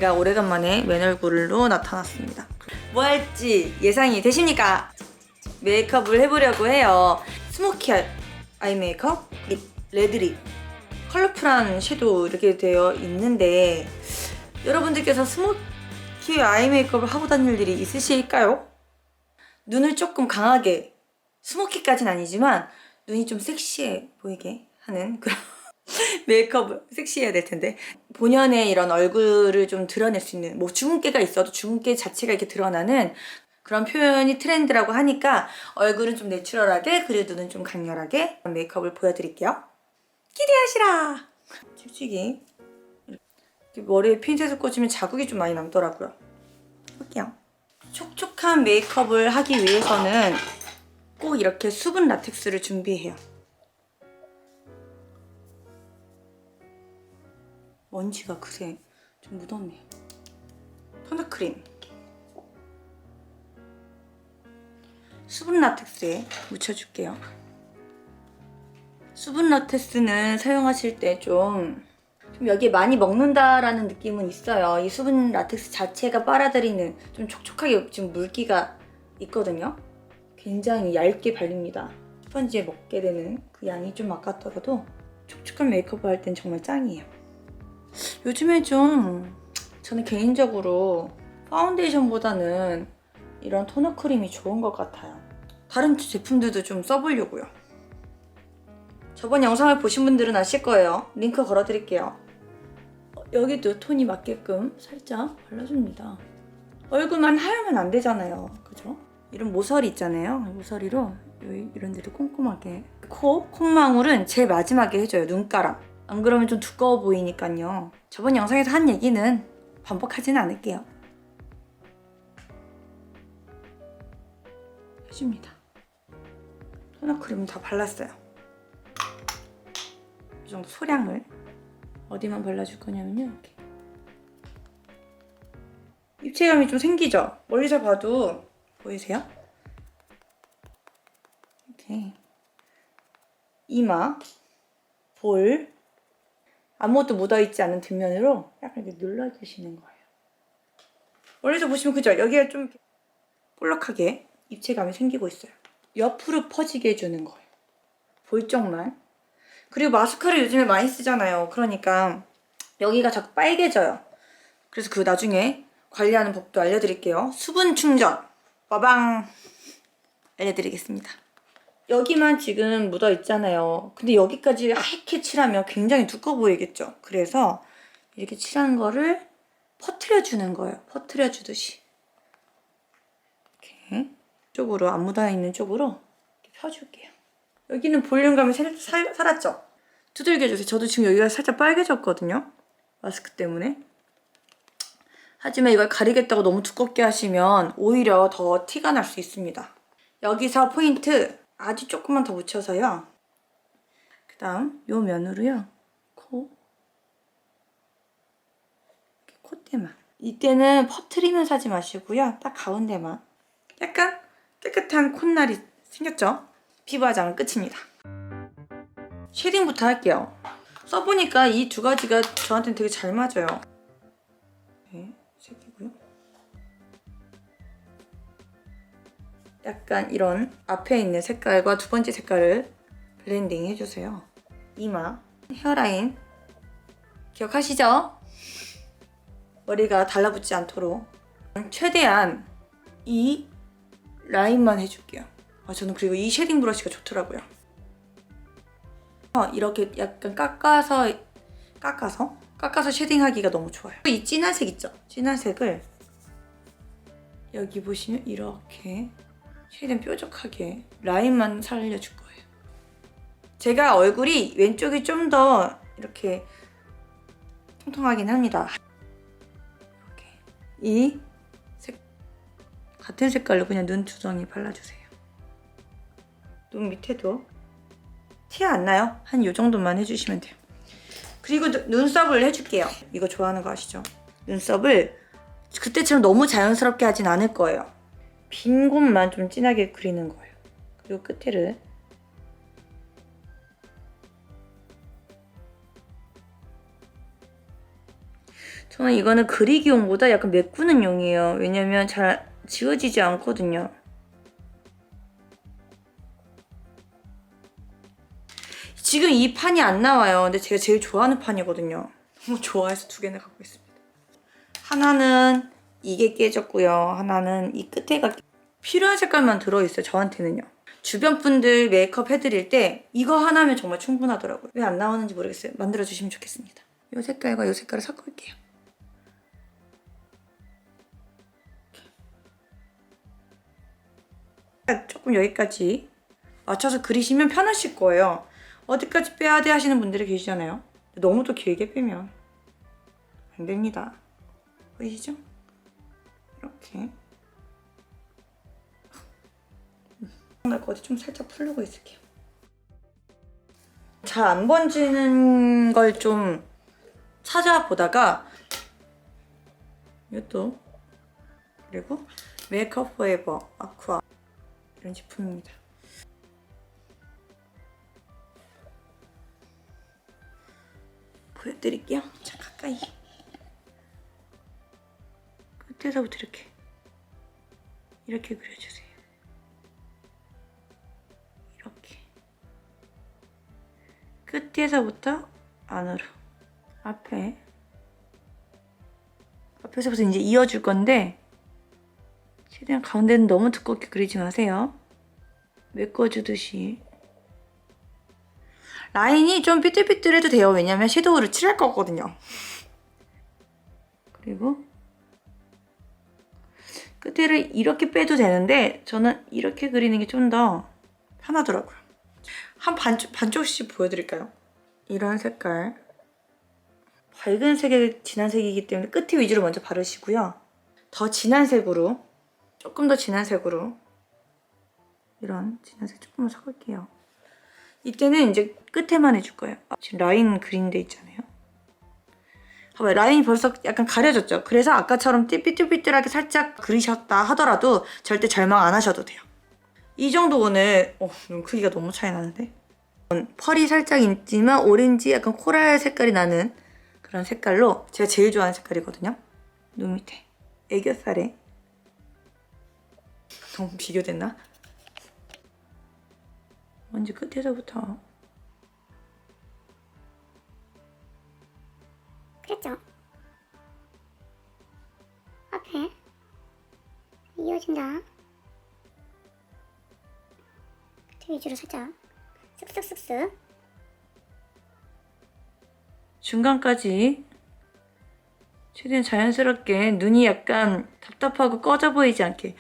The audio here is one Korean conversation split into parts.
제가 오래간만에 맨 얼굴로 나타났습니다. 뭐 할지 예상이 되십니까? 메이크업을 해보려고 해요. 스모키 아이 메이크업, 립, 레드립, 컬러풀한 섀도우 이렇게 되어 있는데 여러분들께서 스모키 아이 메이크업을 하고 다닐 일이 있으실까요? 눈을 조금 강하게, 스모키까지는 아니지만 눈이 좀 섹시해 보이게 하는 그런 메이크업을 섹시해야 될 텐데 본연의 이런 얼굴을 좀 드러낼 수 있는, 뭐 주근깨가 있어도 주근깨 자체가 이렇게 드러나는 그런 표현이 트렌드라고 하니까 얼굴은 좀 내추럴하게 그리고 눈은 좀 강렬하게 메이크업을 보여드릴게요. 기대하시라. 솔직히 머리에 핀셋을 꽂으면 자국이 좀 많이 남더라고요. 해볼게요. 촉촉한 메이크업을 하기 위해서는 꼭 이렇게 수분 라텍스를 준비해요. 먼지가 그새 좀 묻었네요. 토너 크림, 수분 라텍스에 묻혀줄게요. 수분 라텍스는 사용하실 때 좀 여기에 많이 먹는다라는 느낌은 있어요. 이 수분 라텍스 자체가 빨아들이는 좀 촉촉하게 지금 물기가 있거든요. 굉장히 얇게 발립니다. 스펀지에 먹게 되는 그 양이 좀 아깝더라도 촉촉한 메이크업 할 땐 정말 짱이에요. 요즘에 좀 저는 개인적으로 파운데이션보다는 이런 토너 크림이 좋은 것 같아요. 다른 제품들도 좀 써보려고요. 저번 영상을 보신 분들은 아실 거예요. 링크 걸어드릴게요. 여기도 톤이 맞게끔 살짝 발라줍니다. 얼굴만 하얗면 안 되잖아요. 그죠? 이런 모서리 있잖아요. 모서리로 이런 데도 꼼꼼하게. 콧망울은 제일 마지막에 해줘요. 눈가랑. 안 그러면 좀 두꺼워 보이니까요. 저번 영상에서 한 얘기는 반복하지는 않을게요. 해줍니다. 토너 크림 다 발랐어요. 이 정도 소량을 어디만 발라줄 거냐면요. 이렇게. 입체감이 좀 생기죠? 멀리서 봐도 보이세요? 이렇게 이마, 볼, 아무것도 묻어있지 않은 뒷면으로 약간 이렇게 눌러주시는 거예요. 멀리서 보시면 그죠? 여기가 좀 볼록하게 입체감이 생기고 있어요. 옆으로 퍼지게 해주는 거예요. 볼 쪽만. 그리고 마스카라 요즘에 많이 쓰잖아요. 그러니까 여기가 자꾸 빨개져요. 그래서 그 나중에 관리하는 법도 알려드릴게요. 수분 충전 빠방 알려드리겠습니다. 여기만 지금 묻어 있잖아요. 근데 여기까지 하얗게 칠하면 굉장히 두꺼워 보이겠죠. 그래서 이렇게 칠한 거를 퍼트려 주는 거예요. 퍼트려 주듯이 이렇게 쪽으로 안 묻어 있는 쪽으로 이렇게 펴줄게요. 여기는 볼륨감이 살았죠? 두들겨주세요. 저도 지금 여기가 살짝 빨개졌거든요. 마스크 때문에. 하지만 이걸 가리겠다고 너무 두껍게 하시면 오히려 더 티가 날 수 있습니다. 여기서 포인트 아주 조금만 더 묻혀서요. 그 다음 요 면으로요. 콧대만. 이때는 퍼트리면서 하지 마시고요. 딱 가운데만. 약간 깨끗한 콧날이 생겼죠? 피부 화장은 끝입니다. 쉐딩부터 할게요. 써보니까 이 두 가지가 저한테는 되게 잘 맞아요. 네, 색이고요. 약간 이런 앞에 있는 색깔과 두 번째 색깔을 블렌딩 해주세요. 이마, 헤어라인 기억하시죠? 머리가 달라붙지 않도록 최대한 이 라인만 해줄게요. 저는 그리고 이 쉐딩 브러쉬가 좋더라고요. 이렇게 약간 깎아서 쉐딩하기가 너무 좋아요. 이 진한 색 있죠? 진한 색을 여기 보시면 이렇게 최대한 뾰족하게 라인만 살려줄 거예요. 제가 얼굴이 왼쪽이 좀 더 이렇게 통통하긴 합니다. 이렇게 이 같은 색깔로 그냥 눈두덩이 발라주세요. 눈 밑에도 티 안 나요? 한 요 정도만 해주시면 돼요. 그리고 눈썹을 해줄게요. 이거 좋아하는 거 아시죠? 눈썹을 그때처럼 너무 자연스럽게 하진 않을 거예요. 빈 곳만 좀 진하게 그리는 거예요. 그리고 끝에를 저는 이거는 그리기용보다 약간 메꾸는 용이에요. 왜냐면 잘 지워지지 않거든요. 지금 이 판이 안 나와요. 근데 제가 제일 좋아하는 판이거든요. 너무 좋아해서 2개나 갖고 있습니다. 하나는 이게 깨졌고요. 하나는 이 끝에가 필요한 색깔만 들어있어요. 저한테는요. 주변 분들 메이크업 해드릴 때 이거 하나면 정말 충분하더라고요. 왜 안 나오는지 모르겠어요. 만들어주시면 좋겠습니다. 이 색깔과 이 색깔을 섞을게요. 조금 여기까지 맞춰서 그리시면 편하실 거예요. 어디까지 빼야 돼 하시는 분들이 계시잖아요. 너무 또 길게 빼면 안 됩니다. 보이시죠? 이렇게 어디 좀 살짝 풀르고 있을게요. 잘 안 번지는 걸 좀 찾아보다가 이것도 그리고 메이크업 포에버 아쿠아 이런 제품입니다. 보여드릴게요. 자, 가까이 끝에서부터 이렇게 그려주세요. 이렇게 끝에서부터 안으로 앞에서부터 이제 이어줄 건데 최대한 가운데는 너무 두껍게 그리지 마세요. 메꿔주듯이 라인이 좀 삐뚤삐뚤해도 돼요. 왜냐면 섀도우를 칠할 거거든요. 그리고 끝에를 이렇게 빼도 되는데 저는 이렇게 그리는 게 좀 더 편하더라고요. 한 반쪽씩 보여드릴까요? 이런 색깔 밝은 색의 진한 색이기 때문에 끝에 위주로 먼저 바르시고요. 더 진한 색으로 조금 더 진한 색으로 이런 진한 색 조금만 섞을게요. 이때는 이제 끝에만 해줄 거예요. 지금 라인 그린 데 있잖아요. 봐봐요. 라인이 벌써 약간 가려졌죠? 그래서 아까처럼 삐뚤삐뚤하게 살짝 그리셨다 하더라도 절대 절망 안 하셔도 돼요. 이 정도 오늘 눈 크기가 너무 차이 나는데? 펄이 살짝 있지만 오렌지 약간 코랄 색깔이 나는 그런 색깔로 제가 제일 좋아하는 색깔이거든요. 눈 밑에 애교살에 너무 비교됐나? 먼저 끝에서부터 그랬죠. 앞에 이어진다. 끝에 위주로 살짝 쓱쓱쓱쓱. 중간까지 최대한 자연스럽게 눈이 약간 답답하고 꺼져 보이지 않게.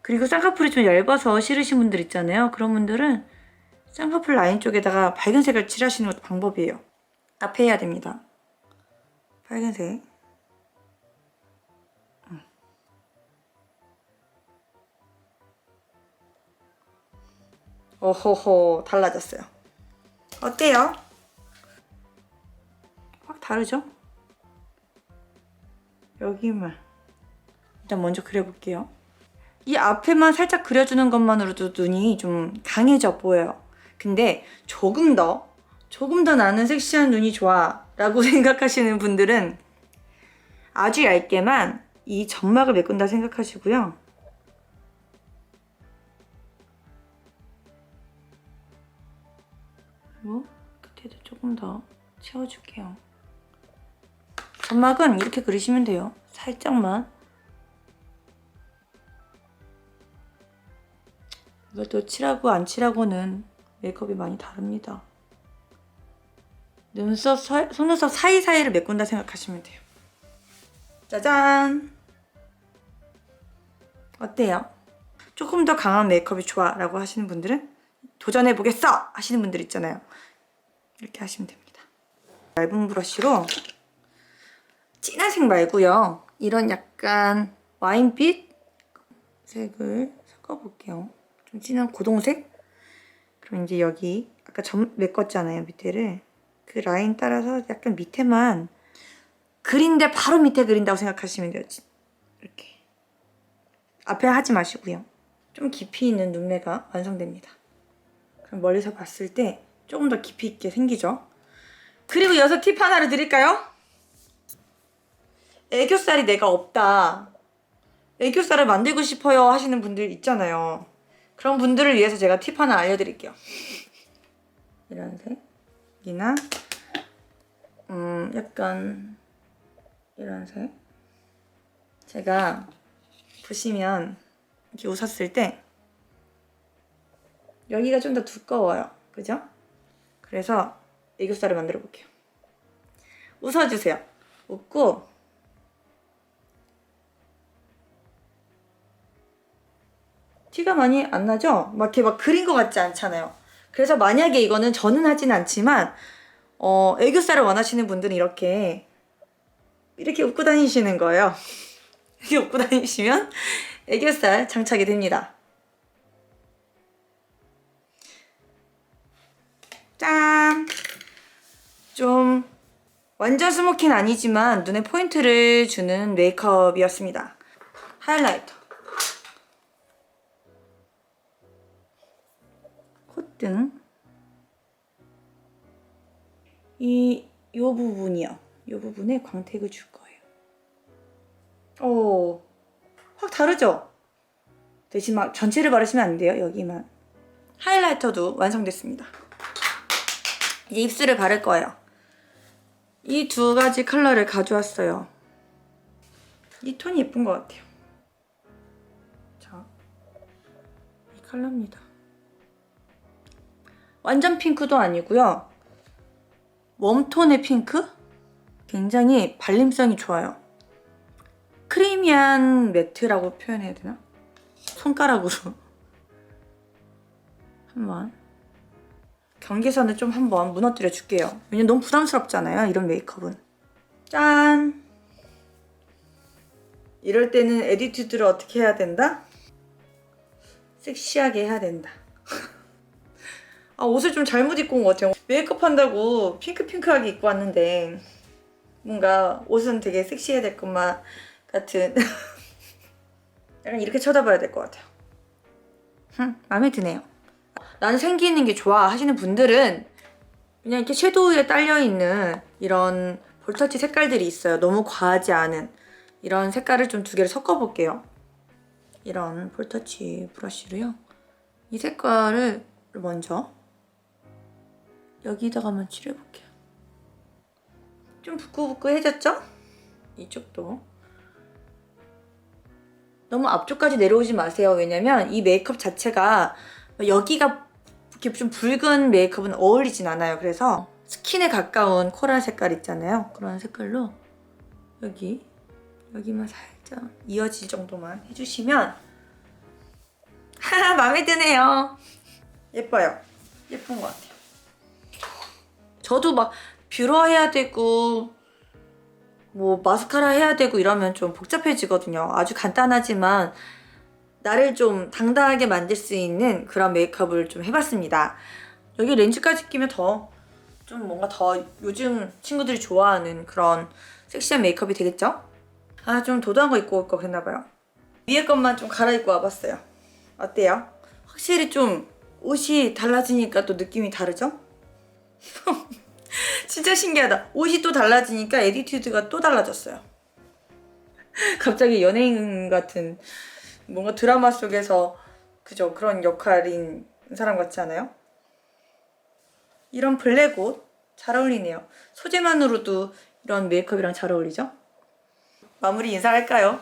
그리고 쌍꺼풀이 좀 얇아서 싫으신 분들 있잖아요. 그런 분들은 쌍꺼풀 라인 쪽에다가 밝은 색을 칠하시는 것도 방법이에요. 앞에 해야 됩니다. 빨간색. 오호호, 달라졌어요. 어때요? 확 다르죠? 여기만 일단 먼저 그려볼게요. 이 앞에만 살짝 그려주는 것만으로도 눈이 좀 강해져 보여요. 근데 조금 더 나는 섹시한 눈이 좋아 라고 생각하시는 분들은 아주 얇게만 이 점막을 메꾼다 생각하시고요. 그리고 끝에도 조금 더 채워줄게요. 점막은 이렇게 그리시면 돼요. 살짝만. 이것도 칠하고 안 칠하고는 메이크업이 많이 다릅니다. 속눈썹 사이사이를 메꾼다 생각하시면 돼요. 짜잔! 어때요? 조금 더 강한 메이크업이 좋아 라고 하시는 분들은 도전해보겠어! 하시는 분들 있잖아요. 이렇게 하시면 됩니다. 얇은 브러쉬로 진한 색 말고요. 이런 약간 와인빛 색을 섞어볼게요. 좀 진한 고동색? 그럼 이제 여기 아까 메꿨잖아요. 밑에를. 그 라인 따라서 약간 밑에만 그린데 바로 밑에 그린다고 생각하시면 돼요. 이렇게. 앞에 하지 마시고요. 좀 깊이 있는 눈매가 완성됩니다. 그럼 멀리서 봤을 때 조금 더 깊이 있게 생기죠. 그리고 여기서 팁 하나를 드릴까요? 애교살이 내가 없다, 애교살을 만들고 싶어요 하시는 분들 있잖아요. 그런 분들을 위해서 제가 팁 하나 알려드릴게요. 이런 색이나 약간 이런 색. 제가 보시면 이렇게 웃었을 때 여기가 좀 더 두꺼워요. 그죠? 그래서 애교살을 만들어 볼게요. 웃어주세요. 웃고 티가 많이 안 나죠? 막 이렇게 막 그린 것 같지 않잖아요. 그래서 만약에 이거는 저는 하진 않지만 애교살을 원하시는 분들은 이렇게 웃고 다니시는 거예요. 이렇게 웃고 다니시면 애교살 장착이 됩니다. 짠! 좀 완전 스모키는 아니지만 눈에 포인트를 주는 메이크업이었습니다. 하이라이터, 콧등, 요 부분이요. 요 부분에 광택을 줄 거예요. 오, 확 다르죠? 대신 막 전체를 바르시면 안 돼요. 여기만. 하이라이터도 완성됐습니다. 이제 입술을 바를 거예요. 이 두 가지 컬러를 가져왔어요. 이 톤이 예쁜 것 같아요. 자, 이 컬러입니다. 완전 핑크도 아니고요. 웜톤의 핑크? 굉장히 발림성이 좋아요. 크리미한 매트라고 표현해야 되나? 손가락으로 한번 경계선을 좀 한번 무너뜨려 줄게요. 왜냐면 너무 부담스럽잖아요, 이런 메이크업은. 짠! 이럴 때는 에디튜드를 어떻게 해야 된다? 섹시하게 해야 된다. 아, 옷을 좀 잘못 입고 온 것 같아요. 메이크업 한다고 핑크핑크하게 입고 왔는데 뭔가 옷은 되게 섹시해야 될 것만 같은 약간 이렇게 쳐다봐야 될 것 같아요. 마음에 드네요. 나는 생기 있는 게 좋아 하시는 분들은 그냥 이렇게 섀도우에 딸려있는 이런 볼터치 색깔들이 있어요. 너무 과하지 않은 이런 색깔을 좀 두 개를 섞어볼게요. 이런 볼터치 브러쉬로요. 이 색깔을 먼저 여기다가 한번 칠해볼게요. 좀 부끄부끄해졌죠? 이쪽도. 너무 앞쪽까지 내려오지 마세요. 왜냐면 이 메이크업 자체가 여기가 이렇게 좀 붉은 메이크업은 어울리진 않아요. 그래서 스킨에 가까운 코랄 색깔 있잖아요. 그런 색깔로 여기만 살짝 이어질 정도만 해주시면 하하, 마음에 드네요. 예뻐요. 예쁜 것 같아요. 저도 막 뷰러 해야 되고 뭐 마스카라 해야 되고 이러면 좀 복잡해지거든요. 아주 간단하지만 나를 좀 당당하게 만들 수 있는 그런 메이크업을 좀 해봤습니다. 여기 렌즈까지 끼면 좀 뭔가 더 요즘 친구들이 좋아하는 그런 섹시한 메이크업이 되겠죠? 아, 좀 도도한 거 입고 올 거 그랬나봐요. 위에 것만 좀 갈아입고 와봤어요. 어때요? 확실히 좀 옷이 달라지니까 또 느낌이 다르죠? 진짜 신기하다. 옷이 또 달라지니까 에디튜드가 또 달라졌어요. 갑자기 연예인 같은 뭔가 드라마 속에서 그죠? 그런 역할인 사람 같지 않아요? 이런 블랙 옷 잘 어울리네요. 소재만으로도 이런 메이크업이랑 잘 어울리죠? 마무리 인사할까요?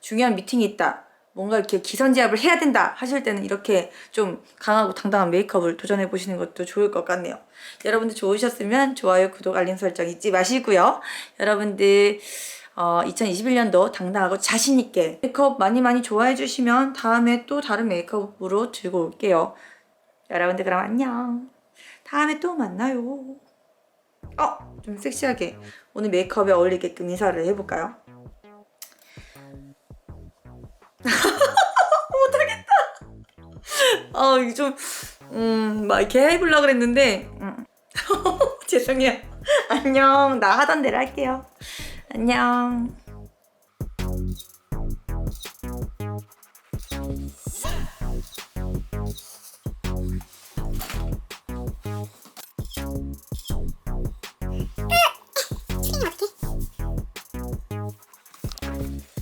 중요한 미팅이 있다, 뭔가 이렇게 기선제압을 해야 된다 하실 때는 이렇게 좀 강하고 당당한 메이크업을 도전해 보시는 것도 좋을 것 같네요. 여러분들 좋으셨으면 좋아요, 구독, 알림 설정 잊지 마시고요. 여러분들 2021년도 당당하고 자신있게 메이크업 많이 좋아해 주시면 다음에 또 다른 메이크업으로 들고 올게요. 여러분들 그럼 안녕. 다음에 또 만나요. 좀 섹시하게 오늘 메이크업에 어울리게끔 인사를 해볼까요? 못하겠다. 이게 좀 막 이렇게 해보려고 그랬는데 죄송해요. 안녕. 나 하던 대로 할게요. 안녕. 튀기면 어떡해? 자